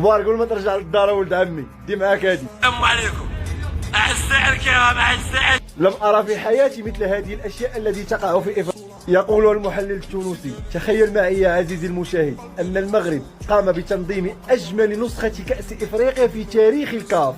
اخبار قبل ما ترجع للدار ولد عمي؟ دي معاك هادي. السلام عليكم اعزائي الكرام اعزائي. لم ارى في حياتي مثل هذه الاشياء التي تقع في افريقيا. يقول المحلل التونسي: تخيل معي يا عزيزي المشاهد ان المغرب قام بتنظيم اجمل نسخة كأس افريقيا في تاريخ الكاف.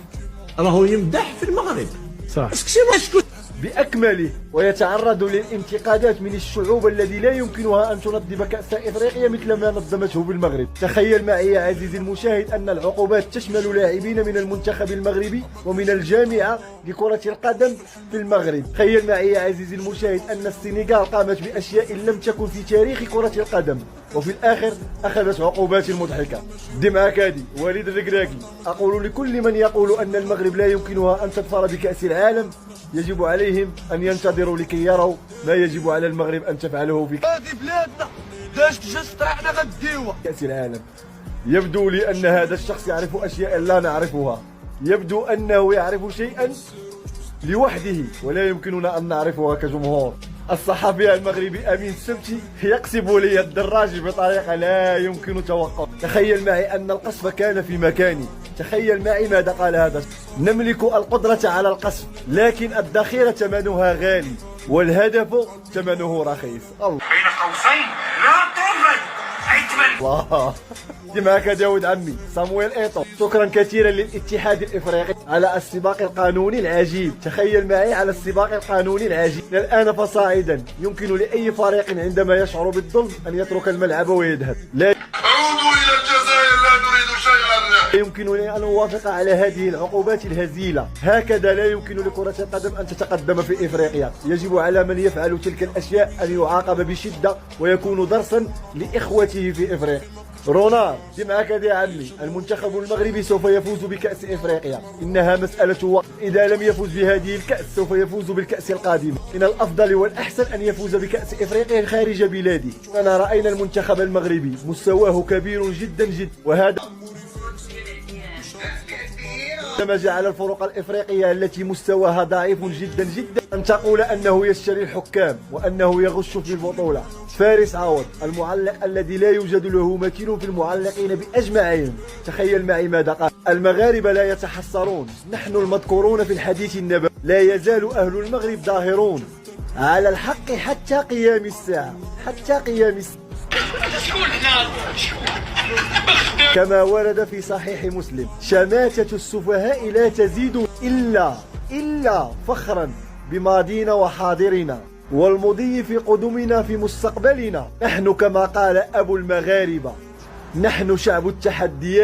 راهو يمدح في المغرب صح شكون بأكمله، ويتعرض للانتقادات من الشعوب التي لا يمكنها أن تنظم كأس إفريقيا مثل ما نظمته بالمغرب. تخيل معي يا عزيزي المشاهد أن العقوبات تشمل لاعبين من المنتخب المغربي ومن الجامعة لكرة القدم في المغرب. تخيل معي يا عزيزي المشاهد أن السنغال قامت بأشياء لم تكن في تاريخ كرة القدم، وفي الآخر أخذت عقوبات مضحكة. دمعك هادي وليد الركراكي. أقول لكل من يقول أن المغرب لا يمكنها أن تظفر بكأس العالم: يجب عليهم أن ينتظروا لكي يروا ما يجب على المغرب أن تفعله في هذه بلادنا داش تجسد احنا غنديوها كأس العالم. يبدو لي أن هذا الشخص يعرف أشياء لا نعرفها. يبدو أنه يعرف شيئا لوحده ولا يمكننا أن نعرفها كجمهور. الصحفي المغربي أمين السبتي يقصف لي الدراج بطريقة لا يمكن توقف. تخيل معي أن القصف كان في مكاني. تخيل معي ماذا قال هذا: نملك القدرة على القصف، لكن الذخيرة ثمنها غالي والهدف ثمنه رخيص. الله بين قوسين لا تفرد الله. معك داود عمي صامويل ايطو. شكرا كثيرا للاتحاد الافريقي على السباق القانوني العجيب. تخيل معي على السباق القانوني العجيب. من الان فصاعدا يمكن لاي فريق عندما يشعر بالظلم ان يترك الملعب ويذهب. لا عودوا الى الجزائر لا نريد شيئا. يمكنني أن أوافق على هذه العقوبات الهزيلة. هكذا لا يمكن لكرة القدم أن تتقدم في إفريقيا. يجب على من يفعل تلك الأشياء أن يعاقب بشدة ويكون درسا لإخوته في إفريقيا. رونالد معك يا عمي. المنتخب المغربي سوف يفوز بكأس إفريقيا. إنها مسألة وقت. إذا لم يفوز بهذه الكأس سوف يفوز بالكأس القادمة. من الأفضل والأحسن أن يفوز بكأس إفريقيا خارج بلاده. أنا رأينا المنتخب المغربي مستواه كبير جدا جدا، وهذا ما جعل الفرق الإفريقية التي مستواها ضعيف جدا جدا أن تقول أنه يشتري الحكام وأنه يغش في البطولة. فارس عوض المعلق الذي لا يوجد له مثيل في المعلقين بأجمعهم. تخيل معي ماذا قال: المغاربة لا يتحسرون، نحن المذكورون في الحديث النبوي، لا يزال أهل المغرب ظاهرون على الحق حتى قيام الساعة. حتى قيام الساعة. كما ورد في صحيح مسلم: شماتة السفهاء لا تزيد إلا فخرا بماضينا وحاضرنا والمضي في قدمنا في مستقبلنا. نحن كما قال أبو المغاربة: نحن شعب التحديات.